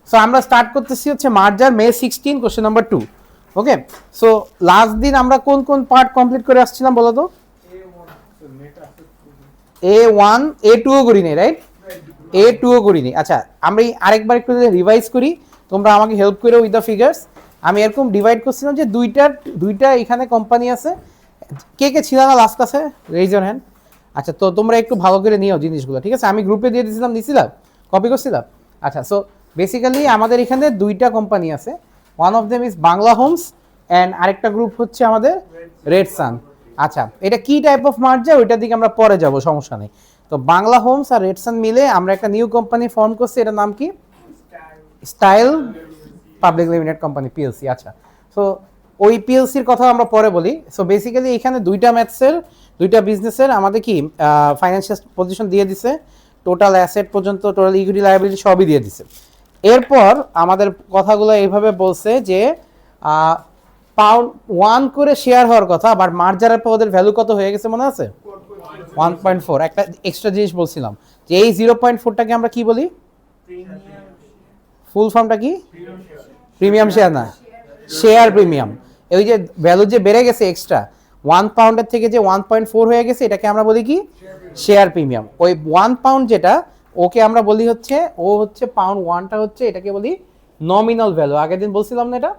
So আমরা start করতেছি হচ্ছে মার্জার May 16 কোশ্চেন নাম্বার 2। ওকে, সো লাস্ট দিন আমরা কোন কোন পার্ট কমপ্লিট করে আসছিলাম বলো তো? A1 A2 ও করি নাই, রাইট? A2 ও করি নাই। আচ্ছা, আমরা আরেকবার একটু রিভাইজ করি, তোমরা আমাকে হেল্প করো উইথ দ্য ফিগার্স। আমি এরকম ডিভাইড করছিলাম যে দুইটা এখানে কোম্পানি আছে। কে কে ছিল না লাস্ট ক্লাসে? Raise your hand. আচ্ছা, তো তোমরা একটু ভালো করে নিও জিনিসগুলো, ঠিক আছে? আমি গ্রুপে দিয়ে দিয়েছিলাম, নিছিলাম, কপি করছিলাম। আচ্ছা, সো বেসিক্যালি আমাদের এখানে দুইটা কোম্পানি আছে। One of them is Bangla Holmes and আরেকটা গ্রুপ হচ্ছে আমাদের রেড সান। আচ্ছা, এটা কি টাইপ অফ মার্জার ওইটার দিকে আমরা পরে যাব, সমস্যা নেই। তো বাংলা হোমস আর রেড সান মিলে আমরা একটা নিউ কোম্পানি ফর্ম করছি, এটার নাম কি? Style public limited company, PLC. আচ্ছা, সো ওই পিএলসির কথা আমরা পরে বলি। সো বেসিক্যালি এখানে দুইটা ম্যাথসের দুইটা বিজনেসের আমাদের কি ফাইন্যান্সিয়াল পজিশন দিয়ে দিছে, টোটাল অ্যাসেট পর্যন্ত, টোটাল ইকুইটি লায়াবিলিটি সবই দিয়ে দিছে। এরপর আমাদের কথাগুলো এইভাবে বলছে যে পাউন্ড 1 করে শেয়ার হওয়ার কথা, বাট মার্জারের পর ওদের ভ্যালু কত হয়ে গেছে মনে আছে? 1.4। একটা এক্সট্রা জিনিস বলছিলাম যে এই 0.4টাকে আমরা কি বলি? ফুল ফর্মটা কি? প্রিমিয়াম শেয়ার না, শেয়ার প্রিমিয়াম। ওই যে ভ্যালু যে বেড়ে গেছে এক্সট্রা 1 পাউন্ডের থেকে যে 1.4 হয়ে গেছে, এটাকে আমরা বলি কি? Share premium. ওই 1 পাউন্ড যেটা, ওকে আমরা বলি হচ্ছে, ও হচ্ছে পাউন্ড 1টা হচ্ছে, এটাকে বলি নমিনাল ভ্যালু। আগের দিন বলছিলাম না এটা?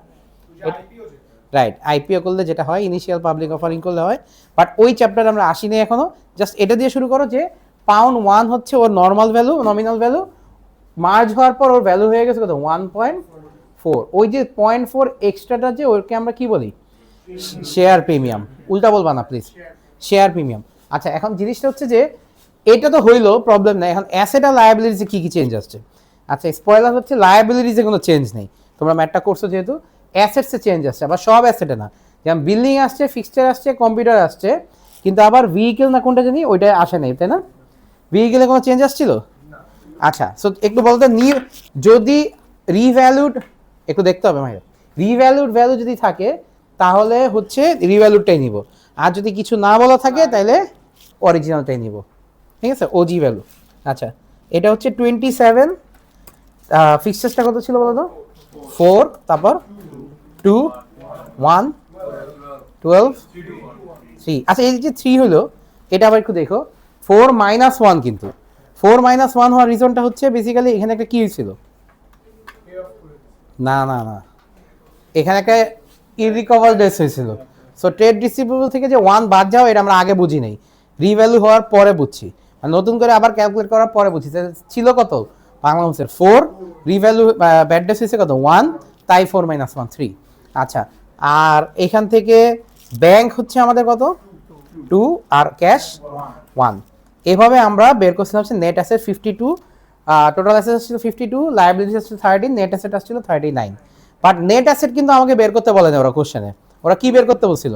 রাইট, আইপিও করলে যেটা হয়, ইনিশিয়াল পাবলিক অফারিং করলে হয়। বাট ওই চ্যাপ্টার আমরা আসিনি এখনো, জাস্ট এটা দিয়ে শুরু করো যে পাউন্ড 1 হচ্ছে ওর normal value, nominal value. Merge হওয়ার পর ওর ভ্যালু হয়ে গেছে কত? 1.4। ওই যে 0.4 এক্সট্রাটা যে, ওকে আমরা কি বলি? Share premium. উল্টা বলবা না প্লিজ, শেয়ার প্রিমিয়াম। আচ্ছা, এখন জিনিসটা হচ্ছে যে এটা তো হইলো, প্রবলেম নাই। এখন অ্যাসেট আর লায়াবিলিটিসে কি কি চেঞ্জ আসছে? আচ্ছা, স্পয়লার হচ্ছে লায়াবিলিটিসে কোনো চেঞ্জ নেই, তোমরা ম্যাটটা করছো যেহেতু। অ্যাসেটসে চেঞ্জ আসছে, আবার সব অ্যাসেটে না। যেমন বিল্ডিং আসছে, ফিক্সচার আসছে, কম্পিউটার আসছে, কিন্তু আবার ভেহিকেল না কোনটা জানি ওইটা আসে নাই, তাই না? ভেহিকেলে কোনো চেঞ্জ আসছিল? আচ্ছা, সো একটু বলতে নিউ, যদি রিভ্যালুড, একটু দেখতে হবে ভাই, রিভ্যালুড ভ্যালু যদি থাকে তাহলে হচ্ছে রিভ্যালুডটাই নিব, আর যদি কিছু না বলা থাকে তাহলে অরিজিনালটাই নিব, ঠিক আছে? OG value. আচ্ছা, এটা হচ্ছে 27, ফিক্সচার্সটা কত ছিল বলো তো? 4, তারপর 2, 1, 12, 3। আচ্ছা, এই যে 3 হলো, এটা আবার একটু দেখো, 4 মাইনাস 1, কিন্তু 4 মাইনাস 1 হওয়ার রিজনটা হচ্ছে বেসিক্যালি এখানে একটা কি হয়েছিল? না না না, এখানে একটা ইরিকভার ডেস হয়েছিল। সো ট্রেড রিসিভেবল থেকে যে 1 বাদ যাও, এটা আমরা আগে বুঝি নাই, রিভ্যালু হওয়ার পরে বুঝছি, আর নতুন করে আবার ক্যালকুলেট করার পরে বুঝছি। ছিল কত বাংলা হোমসের? 4, রিভ্যালু ব্যাড ডেস হয়েছে কত? 1, তাই 4 মাইনাস 1, 3। আচ্ছা, আর এখান থেকে ব্যাংক হচ্ছে আমাদের কত? 2, আর ক্যাশ 1। এভাবে আমরা বের করছিলাম হচ্ছে নেট অ্যাসেট 52, টোটাল অ্যাসেট ছিল 52, লায়াবিলিটিস ছিল 13, নেট অ্যাসেট আসছিল 39। বাট নেট অ্যাসেট কিন্তু আমাকে বের করতে বলে না ওরা কোশ্চেনে। ওরা কি বের করতে বলছিল?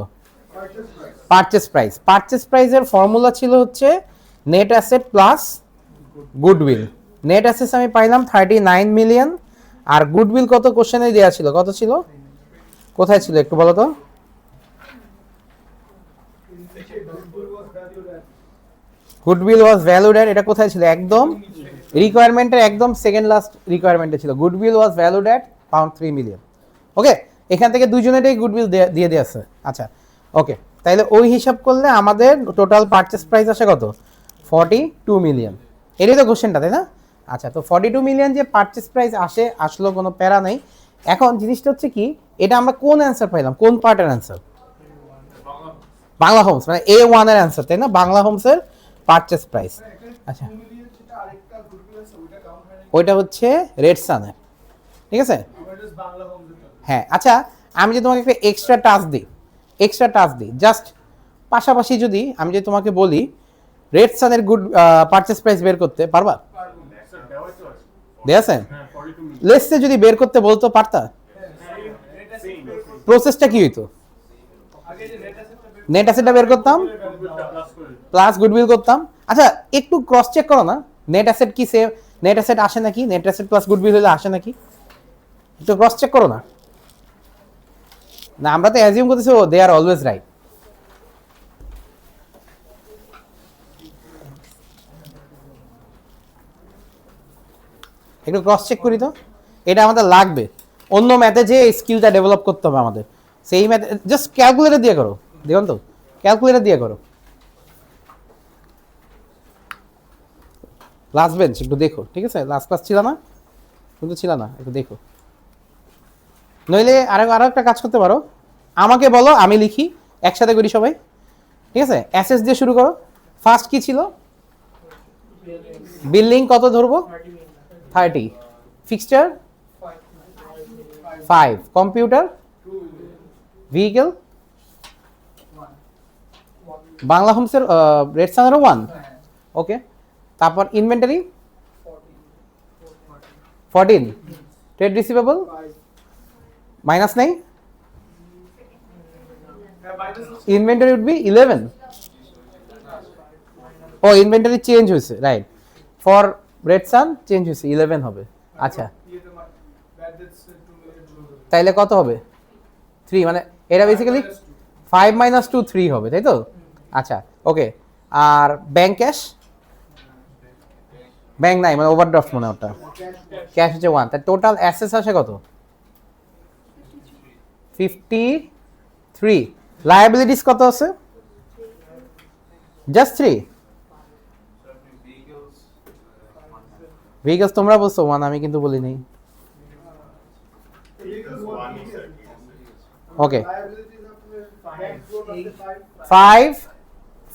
Purchase price. পারচেস প্রাইসের ফর্মুলা ছিল হচ্ছে net asset plus goodwill. Net assets আমি পাইলাম 39 মিলিয়ন, আর গুডউইল কত কোশ্চেনে দেওয়া ছিল? কত ছিল? কোথায় ছিল একটু বলো তো? গুডউইল ওয়াজ ভ্যালুড এট, এটা কোথায় ছিল? একদম রিকোয়ারমেন্টের একদম সেকেন্ড লাস্ট রিকোয়ারমেন্টে ছিল, গুডউইল ওয়াজ ভ্যালুড এট পাউন্ড 3 মিলিয়ন। ওকে, এখান থেকে দুইজনেরই গুডউইল দিয়ে দিয়ে আছে। আচ্ছা, ওকে, তাইলে ওই হিসাব করলে আমাদের টোটাল পারচেস প্রাইস আসে কত? 42 মিলিয়ন। এটাই তো কোশ্চেনটা, তাই না? আচ্ছা, তো 42 মিলিয়ন যে পারচেস প্রাইস আসলো, কোনো প্যারা নেই। এখন জিনিসটা হচ্ছে কি, এটা আমরা কোন অ্যান্সার পাইলাম? কোন পার্টের অ্যান্সার? বাংলা হোমস, মানে A1 এর অ্যান্সার, তাই না? বাংলা হোমসের পারচেস প্রাইস। আচ্ছা, ওইটা হচ্ছে রেড সানের, ঠিক আছে? হ্যাঁ। আচ্ছা, আমি যদি তোমাকে একটা এক্সট্রা টাস্ক দিই জাস্ট পাশাপাশি, যদি আমি যদি তোমাকে বলি রেড সানের পারচেস প্রাইস বের করতে পারবা? দেখেছেন, লেসে যদি বের করতে বলতো পারতা? প্রসেসটা কি হইতো? নেট অ্যাসেটটা বের করতাম, প্লাস গুডউইল করতাম। আচ্ছা, একটু ক্রস চেক করো না, নেট অ্যাসেট কি সেম, নেট অ্যাসেট আসে নাকি? নেট অ্যাসেট প্লাস গুডউইল হলে আসে নাকি? একটু ক্রস চেক করো না। না, আমরা তো অ্যাজিউম করতেছি দে আর অলওয়েজ রাইট। একটু ক্রস চেক করি তো। এটা আমাদের লাগবে, অন্য ম্যাথে যে স্কিলটা ডেভেলপ করতে হবে আমাদের, সেই ম্যাথে জাস্ট ক্যালকুলেটর দিয়ে করো, দেখুন তো ক্যালকুলেটর দিয়ে করো। লাস্ট বেঞ্চ একটু দেখো, ঠিক আছে, লাস্ট ক্লাস ছিল না, কিন্তু ছিল না, একটু দেখো। নইলে আরো একটা কাজ করতে পারো, আমাকে বলো, আমি লিখি, একসাথে করি সবাই, ঠিক আছে। অ্যাসেস দিয়ে শুরু করো। ফার্স্ট কি ছিল? বিল্ডিং কত ধরবো? 30। ফিক্সচার 5। কম্পিউটার, ভেহিকেল, বাংলা হোমসের রেড সানেরও 1। ওকে, তারপর ইনভেন্টারি 14। ট্রেড রিসিভেবল মাইনাস নাই, ইনভেন্টারি উড বি 11। ও ইনভেন্টারি চেঞ্জ হয়েছে, right, for red sun change হয়েছে, 11 হবে। আচ্ছা, তাইলে কত হবে? 3, মানে এটা বেসিক্যালি 5 - 2 3 হবে, তাই তো? আচ্ছা, ওকে। আর ব্যাংক ক্যাশ, ব্যাংক নাই মানে ওভারড্রাফট মনে ওটা, ক্যাশ হচ্ছে 1। তাই টোটাল অ্যাসেস আসে কত? 53। লায়াবিলিটিস কত আছে? জাস্ট 3। ভেহিকলস তোমরা বলছো 1, আমি কিন্তু বলি নাই। ওকে, 5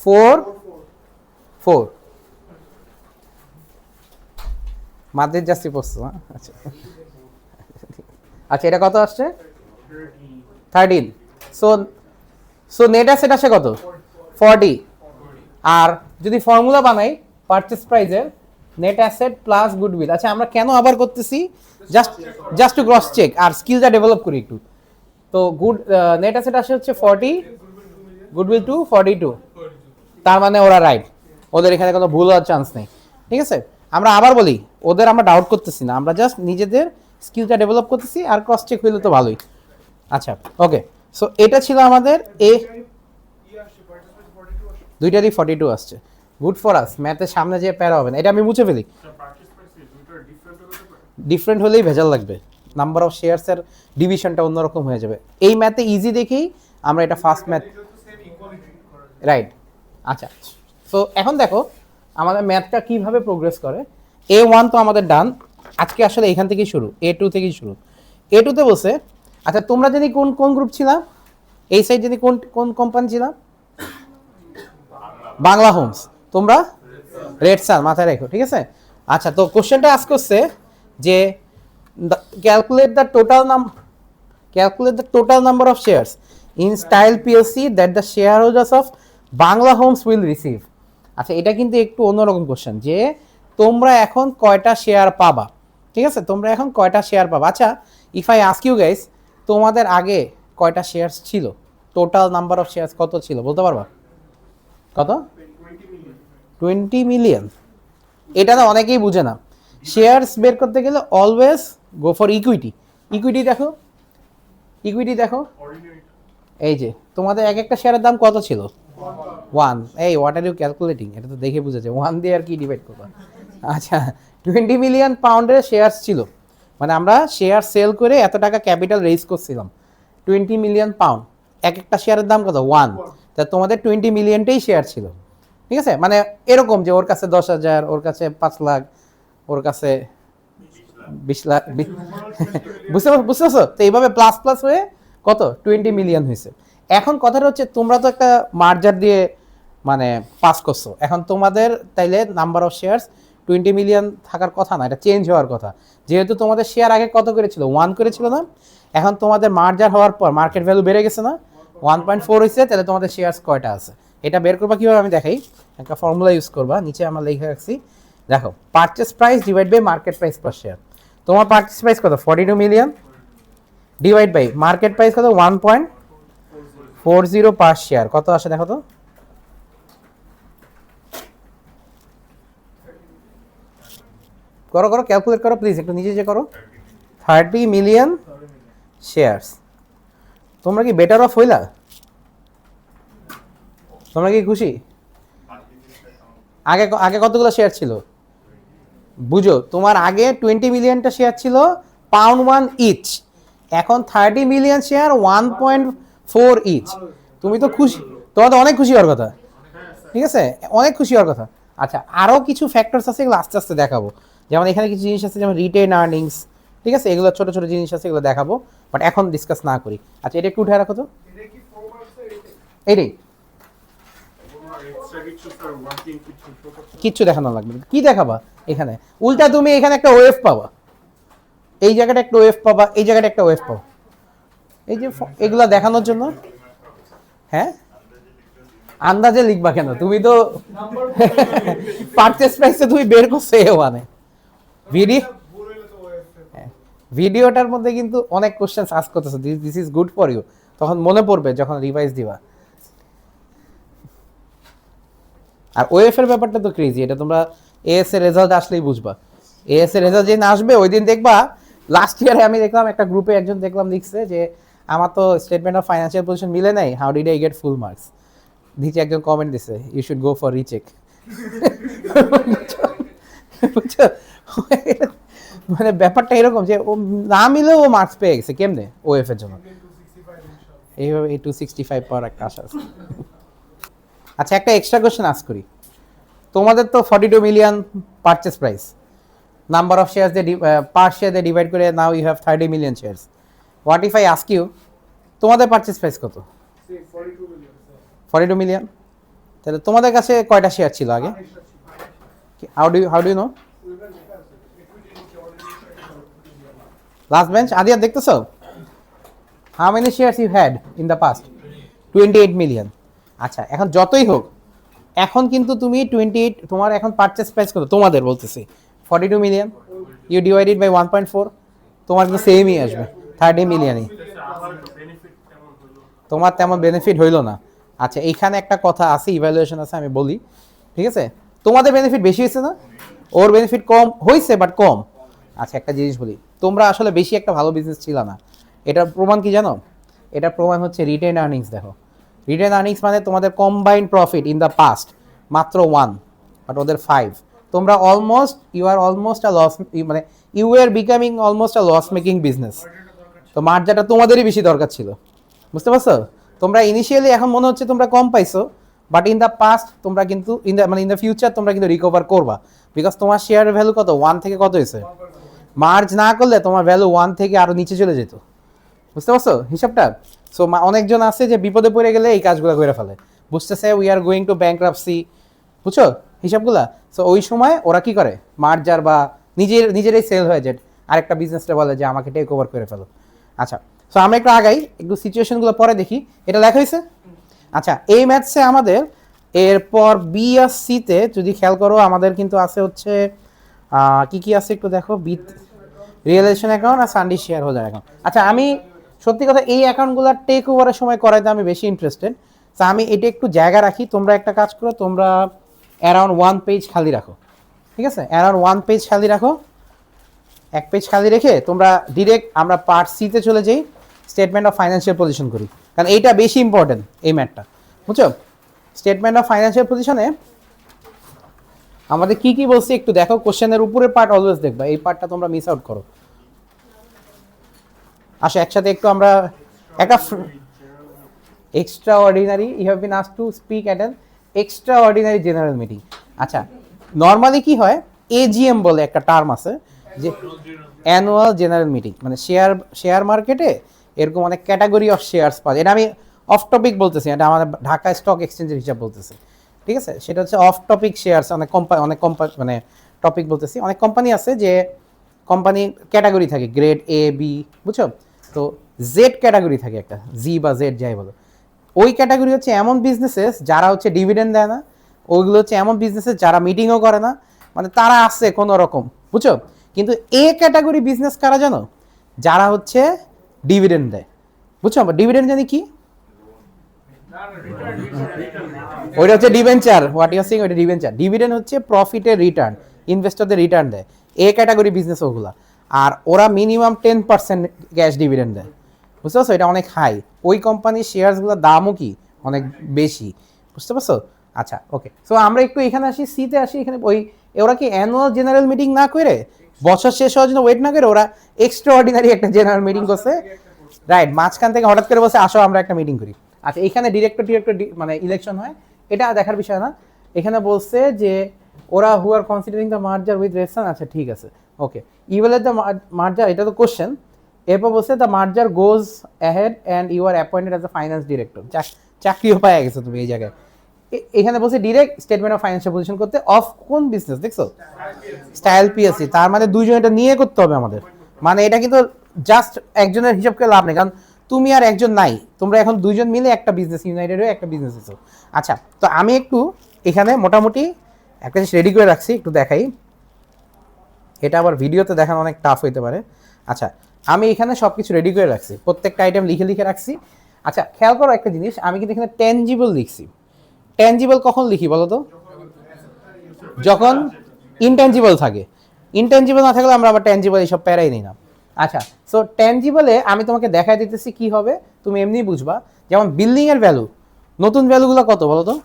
4 4। মাদের জাস্তি পড়ছো, আচ্ছা আচ্ছা, এটা কত আসছে? 13। সো নেট অ্যাসেট আসে কত? 40। আর যদি ফর্মুলা বানাই পারচেজ প্রাইসের, নেট অ্যাসেট প্লাস গুডউইল। আচ্ছা, আমরা কেন আবার করতেছি? জাস্ট টু ক্রস চেক আর স্কিলটা ডেভেলপ করি একটু। তো নেট অ্যাসেট আসে হচ্ছে 40, গুডউইল 2 42। তার মানে ওরা রাইট, ওদের এখানে কোনো ভুল হওয়ার চান্স নেই, ঠিক আছে। আমরা আবার বলি, ওদের আমরা ডাউট করতেছি না, আমরা জাস্ট নিজেদের স্কিলটা ডেভেলপ করতেছি, আর ক্রস চেক হইলে তো ভালোই। আচ্ছা, ওকে। সো এটা ছিল আমাদের এ, দুইটারই 42 আসছে। গুড ফর আস, ম্যাথের সামনে যে প্যারা হবে না, এটা আমি মুছে ফেলি। ডিফারেন্ট হলেই ভেজাল লাগবে, নাম্বার অফ শেয়ারসের ডিভিশনটা অন্যরকম হয়ে যাবে। এই ম্যাথে ইজি দেখেই আমরা এটা ফার্স্ট ম্যাথ, রাইট। আচ্ছা, সো এখন দেখো আমাদের ম্যাথটা কিভাবে প্রোগ্রেস করে। A1 তো আমাদের ডান, আজকে আসলে এখান থেকেই শুরু, A2 থেকেই শুরু। A2তে বসে, আচ্ছা তোমরা জানি কোন কোন গ্রুপ ছিলা, এই সাইড জানি কোন কোন কোম্পানি ছিলা? বাংলা হোমস, তোমরা রেড সান, মাথায় রেখো, ঠিক আছে। আচ্ছা, তো কোশ্চেনটা আজ করছে যে calculate the total number of shares in style PLC that the shareholders of Bangla homes will receive. আচ্ছা, এটা কিন্তু একটু অন্যরকম কোশ্চেন, যে তোমরা এখন কয়টা শেয়ার পাবা, ঠিক আছে, তোমরা এখন কয়টা শেয়ার পাবা। আচ্ছা, if I ask you guys, তোমাদের আগে কয়টা শেয়ারস ছিল? টোটাল নাম্বার অফ শেয়ারস কত ছিল বলতে পারবা? কত? 20 মিলিয়ন। এটা না অনেকেই বুঝে না। শেয়ারস বের করতে গেলে always go for equity. Equity দেখো, ইকুইটি দেখো, এই যে তোমাদের এক একটা শেয়ারের দাম কত ছিল? 1। এই হোয়াট আর ইউ ক্যালকুলেটিং, এটা তো দেখে বুঝেছে, 1 দিয়ে আর কি ডিভাইড করবা। আচ্ছা, 20 মিলিয়ন পাউন্ডের শেয়ারস ছিল, মানে আমরা শেয়ার সেল করে এত টাকা ক্যাপিটাল রেজ করছিলাম। 20 মিলিয়ন পাউন্ড, এক একটা শেয়ারের দাম কত? 1। তা তোমাদের 20 মিলিয়নটাই শেয়ার ছিল, ঠিক আছে। মানে এরকম যে ওর কাছে 10,000, ওর কাছে 5 লাখ, ওর কাছে 20 লাখ, বুঝতেছো তো? এইভাবে প্লাস প্লাস হয়ে কত 20 মিলিয়ন হয়েছে। এখন কথাটা হচ্ছে, তোমরা তো একটা মার্জার দিয়ে মানে পাস করছো, এখন তোমাদের তাইলে নাম্বার অফ শেয়ারস 20 মিলিয়ন থাকার কথা না, এটা চেঞ্জ হওয়ার কথা। যেহেতু তোমাদের শেয়ার আগে কত করেছিল? 1 করেছিল না, এখন তোমাদের মার্জার হওয়ার পর মার্কেট ভ্যালু বেড়ে গেছে না, 1.4 হয়েছে, তাহলে তোমাদের শেয়ারস কয়টা আছে এটা বের করবা কিভাবে আমি দেখাই। একটা ফর্মুলা ইউজ করবা, নিচে আমরা লিখে রাখছি, দেখো, purchase price divide by market price per share. তোমার পারচেস প্রাইস কত? 42 million, divide by market price কত? 1.40 পার শেয়ার, কত আসে দেখো তো? করো করো, ক্যালকুলেট করো প্লিজ, একটু নিজে যে করো। 30 মিলিয়ন শেয়ারস। তোমরা কি বেটার অফ হইলা? তোমরা কি খুশি? আগে আগে কতগুলো শেয়ার ছিল বুঝো? তোমার আগে 20 মিলিয়নটা শেয়ার ছিল পাউন্ড 1 ইচ। এখন 30 মিলিয়ন শেয়ার 1.4 ইচ। তুমি তো খুশি, তোমার তো অনেক খুশি হওয়ার কথা, ঠিক আছে, অনেক খুশি হওয়ার কথা। আচ্ছা, আরও কিছু ফ্যাক্টরস আছে, এগুলো আস্তে আস্তে দেখাবো। যেমন এখানে কিছু জিনিস আছে, যেমন রিটেন আর্নিংস, ঠিক আছে, এগুলো ছোট ছোট জিনিস আছে, এগুলো দেখাবো, বাট এখন ডিসকাস না করি। আচ্ছা, এটা একটু উঠে রাখো তো, এইটাই কিচ্ছু দেখানো লাগবে না। কি দেখাবা এখানে? উল্টা তুমি এখানে একটা ওয়েভ পাবা, এই জায়গাটা একটা ওয়েভ পাবা, এই জায়গাটা একটা ওয়েভ পাবা, এই যে এগুলা দেখানোর জন্য। হ্যাঁ, আন্দাজে লিখবা কেন? তুমি তো পারচেজ প্রাইসে তুমি বের করছো এ মানে ভিডিও, ভিডিওটার মধ্যে কিন্তু অনেক কোশ্চেন আস্ক করতেছো, this is good for you, তখন মনে পড়বে যখন রিভাইজ দিবা। আর ওএফ এর ব্যাপারটা তো ক্রেজি, এটা তোমরা এএস এর রেজাল্ট আসলেই বুঝবা। এএস এর রেজাল্ট যেদিন আসবে ওই দিন দেখবা। লাস্ট ইয়ারে আমি দেখলাম একটা গ্রুপে একজন দেখলাম লিখছে যে আমার তো স্টেটমেন্ট অফ ফাইন্যান্সিয়াল পজিশন মিলে নাই, how did I get full marks. নিচে একজন কমেন্ট দিছে, you should go for recheck. মানে ব্যাপারটা এরকম যে ও না মিলেও ও মার্কস পেয়ে গেছে কেমনে ওএফ এর জন্য। এইভাবে এই 265 পাওয়ার একটা আশা আছে। আচ্ছা, একটা এক্সট্রা কোশ্চেন আস্ক করি। তোমাদের তো 42 million purchase price, number of shares দিয়ে পার শেয়ার দিয়ে ডিভাইড করে now you have 30 million shares. What if I ask you, তোমাদের পারচেস প্রাইস কত? 42 মিলিয়ন। তাহলে তোমাদের কাছে কয়টা শেয়ার ছিল আগে? How do you know? Last bench আদিয়া দেখতেছো, how many shares you had in the past? 28 million. আচ্ছা, এখন যতই হোক, এখন কিন্তু তুমি 28, তোমার এখন পারচেস প্রাইস কত তোমাদের বলতেছি? 42 মিলিয়ন, ইউ ডিভাইডেড বাই 1.4, তোমার কিন্তু সেমই আসবে, 30 মিলিয়নই। তোমার তেমন বেনিফিট হইলো না। আচ্ছা, এইখানে একটা কথা আছে, ইভ্যালুয়েশন আছে, আমি বলি, ঠিক আছে? তোমাদের বেনিফিট বেশি হয়েছে না, ওর বেনিফিট কম হয়েছে, বাট কম। আচ্ছা, একটা জিনিস বলি, তোমরা আসলে বেশি একটা ভালো বিজনেস ছিল না। এটার প্রমাণ কি জানো? এটার প্রমাণ হচ্ছে রিটেন আর্নিংস। দেখো, রিটেন আর্নিংস মানে তোমাদের combined profit in the past মাত্র 1, বাট ওদের 5। তোমরা almost, you are almost a loss, মানে you are becoming almost a loss making business. তো মার্জাটা তোমাদেরই বেশি দরকার ছিল, বুঝতে পারছো? তোমরা ইনিশিয়ালি এখন মনে হচ্ছে তোমরা কম পাইছো, বাট ইন দ্য পাস্ট তোমরা কিন্তু ইন দ্য ফিউচার তোমরা কিন্তু রিকভার করবা, বিকজ তোমার শেয়ারের ভ্যালু কত 1 থেকে কত হয়েছে? মার্জ না করলে তোমার ভ্যালু 1 থেকে আরো নিচে চলে যেত, বুঝতে পারছো হিসাবটা? সো অনেকজন আছে যে বিপদে পড়ে গেলে এই কাজগুলো করে ফেলে, বুঝতেছে we are going to bankruptcy, বুঝছো হিসাবগুলা? সো ওই সময় ওরা কি করে, মার্জার বা নিজেরাই সেল হয়ে যায়, আরেকটা বিজনেসটা বলে যে আমাকে টেক ওভার করে ফেলো। আচ্ছা, সো আমরা একটু আগাই, একটু সিচুয়েশনগুলো পরে দেখি। এটা লেখা হয়েছে? আচ্ছা, এই ম্যাথসে আমাদের এরপর বি আর সিতে যদি খেয়াল করো, আমাদের কিন্তু আছে হচ্ছে কি কি আছে একটু দেখো, রিয়েলাইজেশন অ্যাকাউন্ট আর সানডে শেয়ার হোল্ডার অ্যাকাউন্ট। আচ্ছা, আমি সত্যি কথা এই অ্যাকাউন্টগুলো টেক ওভারের সময় করাইতে আমি বেশি ইন্টারেস্টেড। তো আমি এটা একটু জায়গা রাখি, তোমরা একটা কাজ করো, তোমরা অ্যারাউন্ড 1 পেজ খালি রাখো, ঠিক আছে? অ্যারাউন্ড 1 পেজ খালি রাখো, 1 পেজ খালি রেখে তোমরা ডিরেক্ট আমরা পার্ট সিতে চলে যাই, স্টেটমেন্ট অফ ফাইন্যান্সিয়াল পজিশন করি, কারণ এইটা বেশি ইম্পর্টেন্ট এই ম্যাথটা, বুঝছো? স্টেটমেন্ট অফ ফাইন্যান্সিয়াল পজিশনে আমাদের কি কি বলছি একটু দেখো, কোশ্চেনের উপরের পার্ট অলওয়েজ দেখবা, এই পার্টটা তোমরা মিস আউট করো। আসো একসাথে একটু আমরা একটা extraordinary, you have been asked to speak at an extraordinary general meeting. আচ্ছা, নর্মালি কি হয়, এজিএম বলে একটা টার্ম আছে, যে অ্যানুয়াল জেনারেল মিটিং, মানে শেয়ার মার্কেটে এরকম অনেক ক্যাটাগরি অফ শেয়ার্স পাওয়া যায়। এটা আমি অফ টপিক বলতেছি, এটা আমাদের ঢাকা স্টক এক্সচেঞ্জের হিসাব বলতেছি, ঠিক আছে? সেটা হচ্ছে অফ টপিক শেয়ার্স, অনেক কোম্পানি মানে টপিক বলতেছি, অনেক কোম্পানি আছে যে কোম্পানি ক্যাটাগরি থাকে, গ্রেড এ বি, বুঝছো? তো জেড ক্যাটাগরি থাকে একটা, জি বা জেড যাই বলো, ওই ক্যাটাগরি হচ্ছে এমন বিজনেসেস যারা হচ্ছে ডিভিডেন্ড দেয় না, ওইগুলো হচ্ছে এমন বিজনেসেস যারা মিটিংও করে না, মানে তারা আছে কোনো রকম, বুঝছো? কিন্তু এ ক্যাটাগরি বিজনেস কারা জানো? যারা হচ্ছে ডিভিডেন্ড দেয়, বুঝছো? ডিভিডেন্ড জানি কি, ওইটা হচ্ছে debenture, what you are saying, ওইটা ডিবেঞ্চার। ডিভিডেন্ড হচ্ছে প্রফিটের রিটার্ন, ইনভেস্টরদের রিটার্ন দেয়, এ ক্যাটাগরি বিজনেস ওগুলা। আর ওরা মিনিমাম 10% ক্যাশ ডিভিডেন্ড দেয়, বুঝতে পারছো? এটা অনেক হাই, ওই কোম্পানির শেয়ারসগুলোর দামও কি অনেক বেশি, বুঝতে পারছো? আচ্ছা, ওকে, সো আমরা একটু এখানে আসি, সিতে আসি। এখানে ওই ওরা কি অ্যানুয়াল জেনারেল মিটিং না করে বছর শেষ হওয়ার জন্য ওয়েট না করে ওরা এক্সট্রা অর্ডিনারি একটা জেনারেল মিটিং করছে, রাইট? মাঝখান থেকে হঠাৎ করে বসে আসো আমরা একটা মিটিং করি। আচ্ছা, এখানে ডিরেক্টর মানে ইলেকশন হয়, এটা দেখার বিষয় না। এখানে বলছে যে ওরা হু আর কনসিডারিং দ্য মার্জার উইথ রেসান, আচ্ছা ঠিক আছে, ওকে। ইভ্যালুয়েট দ্য মার্জার, এটা তো কোশ্চেন। এরপর বলছে the merger goes ahead and you are appointed as a finance director, চাকরিও পাওয়া গেছে তুমি এই জায়গায়। এখানে বলছে direct statement of financial position করতে অফ কোন বিজনেস, দেখছো? Style PSC. তার মানে দুইজন এটা নিয়ে করতে হবে আমাদের, মানে এটা কিন্তু জাস্ট একজনের হিসাব করে লাভ নেই, কারণ তুমি আর একজন নাই, তোমরা এখন দুইজন মিলে একটা বিজনেস ইউনাইটেড হয়ে একটা বিজনেস দিচ্ছ। আচ্ছা, তো আমি একটু এখানে মোটামুটি একটা জিনিস রেডি করে রাখছি, একটু দেখাই। এটা আবার ভিডিওতে দেখানো অনেক টাফ হইতে পারে। আচ্ছা, আমি এখানে সব কিছু রেডি করে রাখছি, প্রত্যেকটা আইটেম লিখে লিখে রাখছি। আচ্ছা, খেয়াল করো একটা জিনিস, আমি কিন্তু এখানে ট্যানজিবল লিখছি। ট্যানজিবল কখন লিখি বলো তো? যখন ইনট্যানজিবল থাকে। ইনট্যানজিবল না থাকলে আমরা আবার ট্যানজিবল এইসব প্যারাই নিই না। আচ্ছা, সো ট্যানজিবলে আমি তোমাকে দেখাই দিতেছি কি হবে, তুমি এমনি বুঝবা। যেমন বিল্ডিং এর ভ্যালু, নতুন ভ্যালুগুলো কত বলো তো?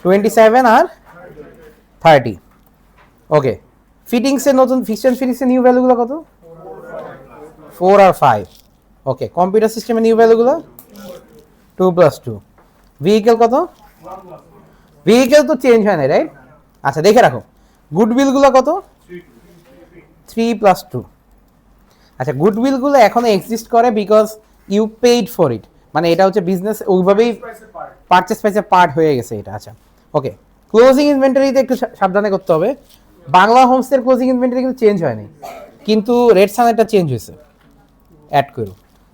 27 আর 30। ওকে, ফিটিংসের নতুন ফিটিংসের নিউ ভ্যালুগুলো কত? 4 আর 5। ওকে, কম্পিউটার সিস্টেমের নিউ ভ্যালুগুলো 2 + 2। ভেহিকেল কত? ভেহিকেল তো চেঞ্জ হয় না, রাইট? আচ্ছা, দেখে রাখো। গুডউইলগুলো কত? 3 + 2। আচ্ছা, গুডউইলগুলো এখনো এক্সিস্ট করে because you paid for it, মানে এটা হচ্ছে বিজনেস ওইভাবেই পারচেস প্রাইসের পার্ট হয়ে গেছে এটা। আচ্ছা, ওকে। ক্লোজিং ইনভেন্টরিতে একটু সাবধানে করতে হবে। বাংলা হোমসের ক্লোজিং ইনভেন্টরি কিন্তু চেঞ্জ হয়নি, কিন্তু রেড সানেরটা চেঞ্জ হয়েছে, অ্যাড করো।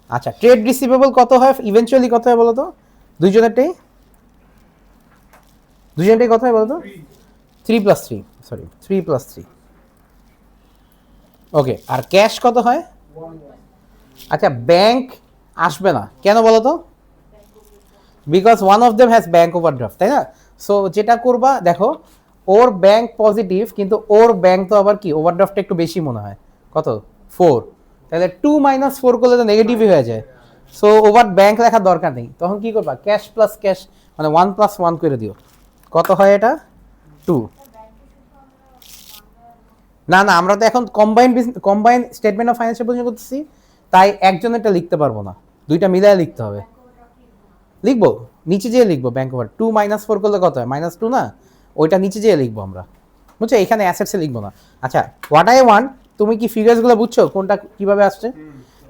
আচ্ছা, ট্রেড রিসিভেবল কত হয় ইভেনচুয়ালি, কত হয় বলো তো? দুইজনেরটাই কত হয় বলো তো? 3 + 3, সরি 3 + 3। ওকে, আর ক্যাশ কত হয়? আচ্ছা, ব্যাংক আসবে না কেন বলো তো? Because one of them has bank overdraft, তাই না? সো যেটা করবা, দেখো ওর ব্যাংক পজিটিভ, কিন্তু ওর ব্যাংক তো আবার কি ওভারড্রাফটটা একটু বেশি মনে হয়, কত? 4। তাহলে 2 - 4 করলে তো নেগেটিভই হয়ে যায়। সো ওভার ব্যাংক লেখার দরকার নেই, তখন কি করবা? ক্যাশ প্লাস ক্যাশ, মানে 1 + 1 করে দিও। কত হয় এটা? 2। না না, আমরা তো এখন combine statement of financial position করতেছি, তাই একজনেরটা লিখতে পারবো না, দুইটা মিলায় লিখতে হবে। লিখবো, নিচে যেয়ে লিখবো ব্যাংক ওভার। 2 - 4 করলে কত হয়? -2 না? ওইটা নিচে যেয়ে লিখবো আমরা, বুঝছো? এখানে অ্যাসেটসে লিখবো না। আচ্ছা, হোয়াট আই ওয়ান্ট, তুমি কি ফিগার্সগুলো বুঝছো কোনটা কিভাবে আসছে?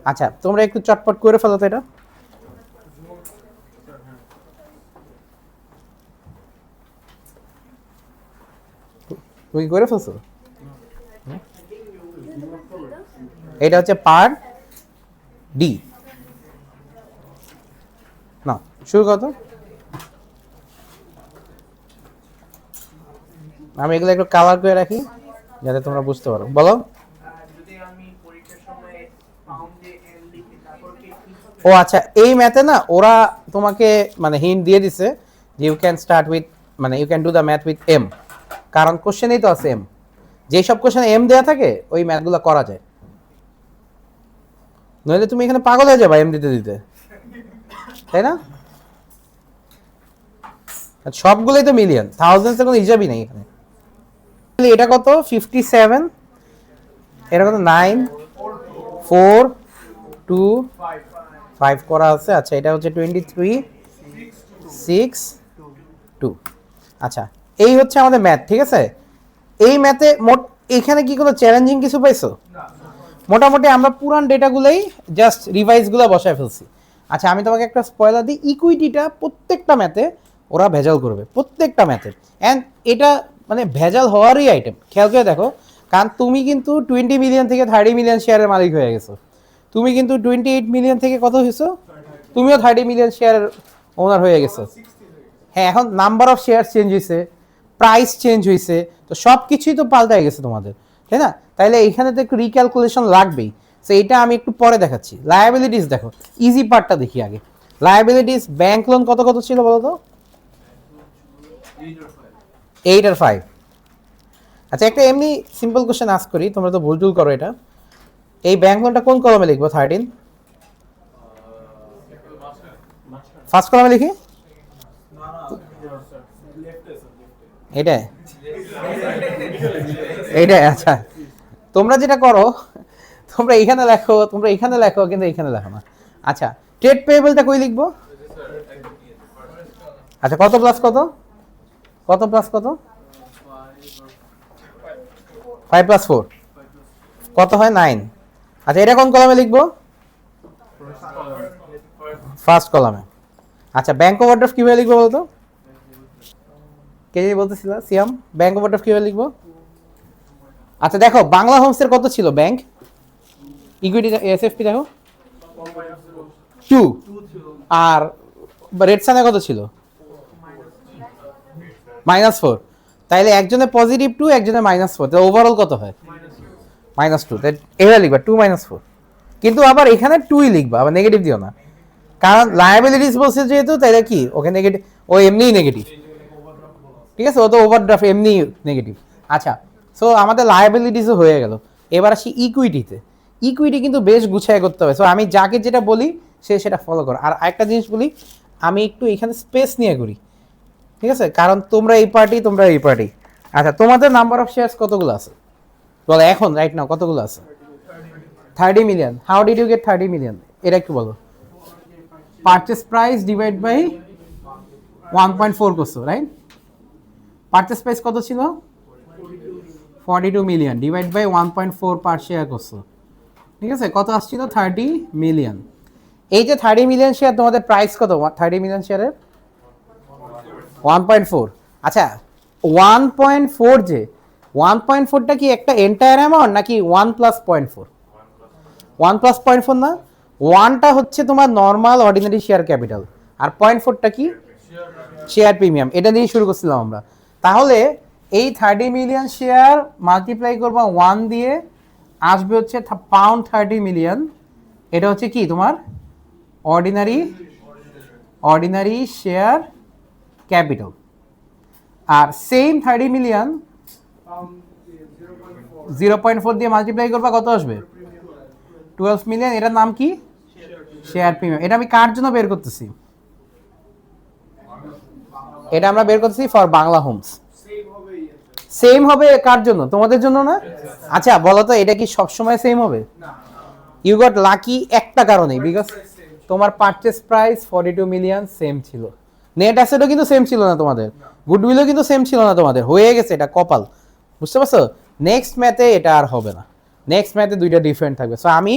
আচ্ছা, তোমরা একটু চটপট করে ফেলো তো এটা। তুমি করে ফেলছো? এটা হচ্ছে পার্ট ডি। না, শুরু কত? আমি এগুলো একটু কালার করে রাখি যাতে তোমরা বুঝতে পারো। বলো। ও আচ্ছা, এই ম্যাথে না ওরা তোমাকে মানে হিন্ট দিয়ে দিছে যে ইউ ক্যান স্টার্ট উইথ, মানে you can do the math with M, কারণ কোশ্চেনেই তো আছে এম। যেসব কোশ্চেনে এম দেওয়া থাকে ওই ম্যাথগুলো করা যায়, নইলে তুমি এখানে পাগল হয়ে যাবে এম দিতে দিতে, তাই না? সবগুলোই তো মিলিয়ন, থাউজেন্ডসের কোনো হিসাবই নেই এখানে। এটা কত? 57। এটা কত? 9 4 2 5 করা আছে। আচ্ছা, এটা হচ্ছে 23 6 2। আচ্ছা, এই হচ্ছে আমাদের ম্যাথ, ঠিক আছে? এই ম্যাথে এখানে কি কোনো চ্যালেঞ্জিং কিছু পাইছো? মোটামুটি আমরা পুরান ডেটাগুলোই জাস্ট রিভাইজগুলো বসায় ফেলছি। আচ্ছা, আমি তোমাকে একটা স্পয়লার দিই, ইকুইটিটা প্রত্যেকটা ম্যাথে ওরা ভেজাল করবে, প্রত্যেকটা ম্যাথে। অ্যান্ড এটা মানে ভেজাল হওয়ারই আইটেম, খেয়াল করে দেখো। কারণ তুমি কিন্তু 20 মিলিয়ন থেকে 30 মিলিয়ন শেয়ারের মালিক হয়ে গেছো। তুমি কিন্তু 28 মিলিয়ন থেকে কত হয়েছো? তুমিও 30 মিলিয়ন শেয়ারের ওনার হয়ে গেছো। হ্যাঁ, এখন নাম্বার অফ শেয়ার চেঞ্জ হয়েছে, প্রাইস চেঞ্জ হয়েছে, তো সব কিছুই তো পাল্টায় গেছে তোমাদের, তাই না? তাইলে এখানে তো একটু রিক্যালকুলেশন লাগবেই। সো এটা আমি একটু পরে দেখাচ্ছি। লায়াবিলিটিস দেখো, ইজি পার্টটা দেখি আগে। লায়াবিলিটিস, ব্যাংক লোন কত কত ছিল বলো তো? 8 আর 5। আচ্ছা, একটা এমনি সিম্পল কোশ্চেন আস্ক করি, তোমরা তো ভুল টুল করো এটা। এই ব্যাংক লোনটা কোন কলমে লিখবো? 13 ফার্স্ট কলমে লিখি এটা। এইটাই। আচ্ছা, তোমরা যেটা করো, তোমরা এখানে লেখো, তোমরা এখানে লেখো, কিন্তু এখানে লেখো না। আচ্ছা, ট্রেড পেয়েবলটা কই লিখবো? আচ্ছা, কত প্লাস কত, কত প্লাস কত? 5 প্লাস 4 কত হয়? 9। আচ্ছা, এটা কোন কলামে লিখবো? ফার্স্ট কলামে। আচ্ছা, ব্যাংক ওভারড্রাফট কিভাবে লিখবো বলতো? কে যে বলতেছিল সিয়াম, ব্যাংক ওভারড্রাফট কিভাবে লিখবো? আচ্ছা দেখো, বাংলা হোমসের কত ছিল ব্যাংক ইকুইটি এসএফপি? দেখো 2, আর রেডসানে কত ছিল? -4। তাইলে একজনে পজিটিভ 2, একজনে -4, তাহলে ওভারঅল কত হয়? -2। তাই এভাবে লিখবা 2 - 4। কিন্তু আবার এখানে 2ই লিখবা, আবার নেগেটিভ দিও না, কারণ লায়াবিলিটিস বলছে যেহেতু, তাইলে কি ওকে নেগেটিভ, ও এমনিই নেগেটিভ। ঠিক আছে, ও তো ওভারড্রাফট এমনি নেগেটিভ। আচ্ছা, সো আমাদের লায়াবিলিটিসও হয়ে গেল। এবার আসি ইকুইটিতে। ইকুইটি কিন্তু বেশ গুছায় করতে হবে। সো আমি যাকে যেটা বলি সে সেটা ফলো করো। আর একটা জিনিস বলি, আমি একটু এখানে স্পেস নিয়ে করি, ঠিক আছে, কারণ তোমরা এই পার্টি, তোমরা এই পার্টি। আচ্ছা, তোমাদের নাম্বার অফ শেয়ারস কতগুলো আছে বলো এখন, রাইট নাও কতগুলো আছে? 30 million. How did you get 30 million? এটা একটু বলো। পারচেস প্রাইস ডিভাইড বাই 1.4 করছো, রাইট? পারচেস প্রাইস কত ছিল? 42 million divide by 1.4 per share করছো, ঠিক আছে, কত আসছিল? 30 মিলিয়ন। এই যে 30 মিলিয়ন শেয়ার, তোমাদের প্রাইস কত 30 মিলিয়ন শেয়ারের? 1.4। আচ্ছা, 1.4, যে 1.4টা কি একটা এন্টায়ার অ্যামাউন্ট নাকি 1 প্লাস 0.4? 1 প্লাস 0.4 না, 1টা হচ্ছে তোমার নর্মাল অর্ডিনারি শেয়ার ক্যাপিটাল, আর 0.4টা কি? Share premium. এটা দিয়ে শুরু করছিলাম আমরা। তাহলে এই 30 মিলিয়ন শেয়ার মাল্টিপ্লাই করবা 1 দিয়ে, আসবে হচ্ছে পাউন্ড 30 মিলিয়ন। এটা হচ্ছে কি তোমার অর্ডিনারি শেয়ার ক্যাপিটাল। আর সেম 30 মিলিয়ন 0.4 দিয়ে মাল্টিপ্লাই করবা, কত আসবে? 12 মিলিয়ন। এটার নাম কি? Share premium. এটা আমি কার জন্য বের করতেছি? এটা আমরা বের করতেছি ফর বাংলা হোমস। সেম হবে কার জন্য? তোমাদের জন্য না? আচ্ছা বলো তো, এটা কি সবসময় সেম হবে? ইউ গট লাকি একটা কারণে, বিকজ তোমার পারচেস প্রাইস 42 মিলিয়ন সেম ছিল, নেট অ্যাসেটও কিন্তু সেম ছিল না তোমাদের, গুডউইলও কিন্তু সেম ছিল না তোমাদের, হয়ে গেছে, এটা কপাল, বুঝতে পারছো? নেক্সট ম্যাথে এটা আর হবে না, নেক্সট ম্যাথে দুইটা ডিফারেন্ট থাকবে। সো আমি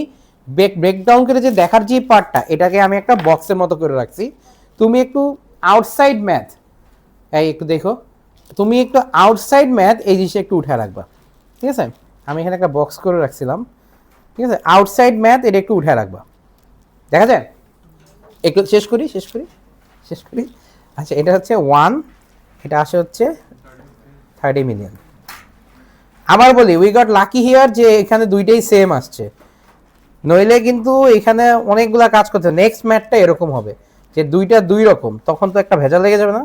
ব্রেকডাউন করে যে দেখার যে পার্টটা, এটাকে আমি একটা বক্সের মতো করে রাখছি। তুমি একটু আউটসাইড ম্যাথ, এই একটু দেখো, তুমি একটু আউটসাইড ম্যাথ এই জিনিসটা একটু উঠে রাখবা, ঠিক আছে? আমি এখানে একটা বক্স করে রাখছিলাম, ঠিক আছে? আউটসাইড ম্যাথ এটা একটু উঠে রাখবা, দেখা যায়? একটু শেষ করি। আচ্ছা, এটা হচ্ছে 1, এটা আসে হচ্ছে 30 মিলিয়ন। আবার বলি, উই গট লাকি হিয়ার যে এখানে দুইটাই সেম আসছে, নইলে কিন্তু এখানে অনেকগুলা কাজ করতে। নেক্সট ম্যাথটা এরকম হবে যে দুইটা দুই রকম, তখন তো একটা ভেজাল লেগে যাবে না?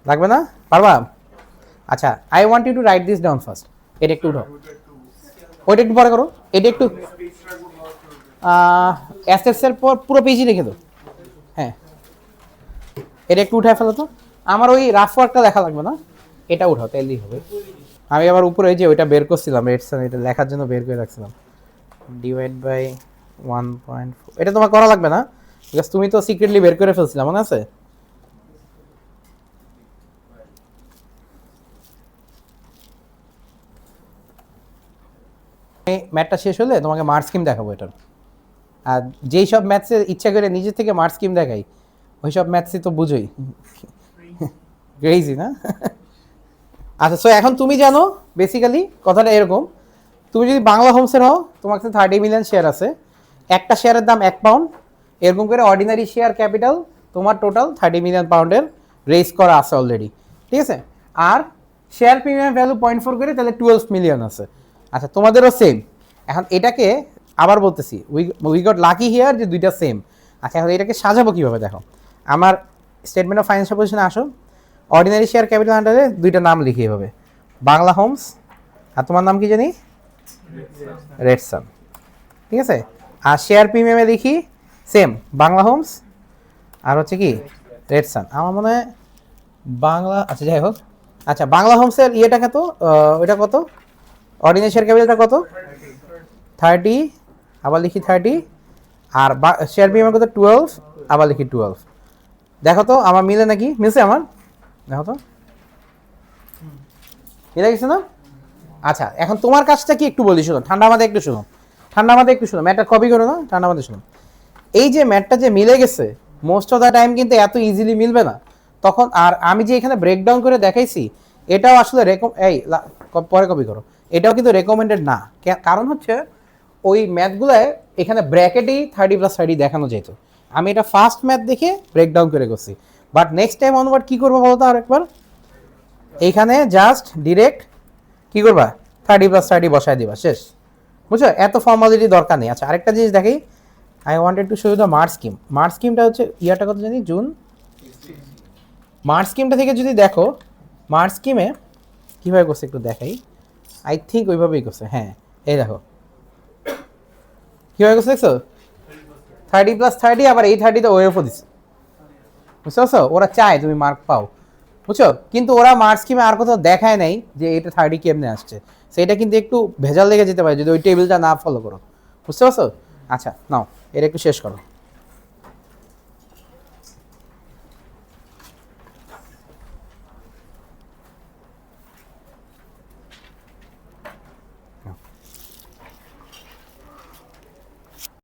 লাগবে না? পারবা? আচ্ছা, I want you to write this down first. এটা একটু উঠাও, ওইটা একটু পরে করো, এটা একটু অ্যাসেটস এর পর পুরো পেজই রেখে দাও। হ্যাঁ, এটা একটু উঠায় ফেলো তো, আমার ওই রাফ ওয়ার্কটা দেখা লাগবে না, এটা উঠাও তাইলেই হবে। আমি আবার উপরে যে ওইটা বের করছিলাম, রেটসান, এটা লেখার জন্য বের করে রাখছিলাম, ডিভাইড বাই 1.4। এটা তোমার করা লাগবে না, বিকজ তুমি তো সিক্রেটলি বের করে ফেলছিলাম, মনে আছে? ম্যাথটা শেষ হলে তোমাকে মার্ক স্কিম দেখাবো এটার। আর যেই সব ম্যাথসে ইচ্ছা করে নিজে থেকে মার্ক স্কিম দেখাই, ওই সব ম্যাথসই তো বুঝোই, ক্রেজি না? আচ্ছা, সো এখন তুমি জানো বেসিক্যালি কথাটা এরকম, তুমি যদি বাংলা হোমসের হও, তোমার কাছে 30 মিলিয়ন শেয়ার আছে, একটা শেয়ারের দাম 1 পাউন্ড, এরকম করে অর্ডিনারি শেয়ার ক্যাপিটাল তোমার টোটাল 30 মিলিয়ন পাউন্ডের রেজ করা আছে অলরেডি, ঠিক আছে? আর শেয়ার প্রিমিয়াম ভ্যালু 0.4 করে, তাহলে 12 মিলিয়ন আছে। আচ্ছা, তোমাদেরও সেম। এখন এটাকে আবার বলতেছি, উই গট লাকি হিয়ার যে দুইটা সেম। আচ্ছা, এখন এটাকে সাজাবো কীভাবে দেখো, আমার স্টেটমেন্ট অফ ফাইন্যান্সিয়াল পজিশনে আসো, অর্ডিনারি শেয়ার ক্যাপিটাল আন্ডারে দুইটা নাম লিখি এভাবে, বাংলা হোমস, আর তোমার নাম কি জানি? রেডসান, ঠিক আছে? আর শেয়ার প্রিমিয়ামে লিখি সেম, বাংলা হোমস আর হচ্ছে কি রেডসান। আমার মনে হয় বাংলা, আচ্ছা যাই হোক, আচ্ছা বাংলা হোমসের ইয়েটা কত, ওইটা কত, অর্ডিনারি শেয়ার ক্যাপিটালটা কত, 30, আবার লিখি 30, আর শেয়ার প্রিমিয়াম কত 12, আবার লিখি 12। দেখো তো আমার মিলে নাকি, মিলছে আমার, দেখো তো মিলে গেছে না? আচ্ছা এখন তোমার কাজটা কি একটু বলি, শুনো ঠান্ডা মাথায় একটু শুনো, ঠান্ডা মাথায় একটু শুনো, ম্যাটটা কপি করো না, ঠান্ডা মাথায় শুনো। এই যে ম্যাটটা যে মিলে গেছে, মোস্ট অফ দ্য টাইম কিন্তু এত ইজিলি মিলবে না তখন। আর আমি যে এখানে ব্রেকডাউন করে দেখাইছি, এটাও আসলে পরে কপি করো, এটাও কিন্তু রেকমেন্ডেড না। কারণ হচ্ছে ওই ম্যাথগুলোয় এখানে ব্র্যাকেটেই 30+30 দেখানো যেত, আমি এটা ফার্স্ট ম্যাথ দেখে ব্রেকডাউন করে করছি। বাট নেক্সট টাইম অনওয়ার্ড কী করবো বলো তো আরেকবার, এইখানে জাস্ট ডিরেক্ট কী করবা, 30+30 বসায় দিবা, শেষ। বুঝছো, এত ফর্মালিটি দরকার নেই। আচ্ছা আরেকটা জিনিস দেখি, I wanted to show you the march scheme. March স্কিমটা হচ্ছে ইয়ারটা কত জানি, জুন। মার্চ স্কিমটা থেকে যদি দেখো, মার্চ স্কিমে কীভাবে করছে একটু দেখাই, আই থিঙ্ক ওইভাবেই করছে, হ্যাঁ এই দেখো কীভাবে করছে দেখছো, 30+30, আবার এই 30তে ওয়েফও দিচ্ছে, বুঝতে পারছো? ওরা চায় তুমি মার্ক পাও, বুঝছো? কিন্তু ওরা মার্ক স্কিমে আর কোথাও দেখায় নাই যে এটা 30 কেমনে আসছে, সেটা কিন্তু একটু ভেজাল লেগে যেতে পারে যদি ওই টেবিলটা না ফলো করো, বুঝতে পারছো? আচ্ছা নাও এটা একটু শেষ করো।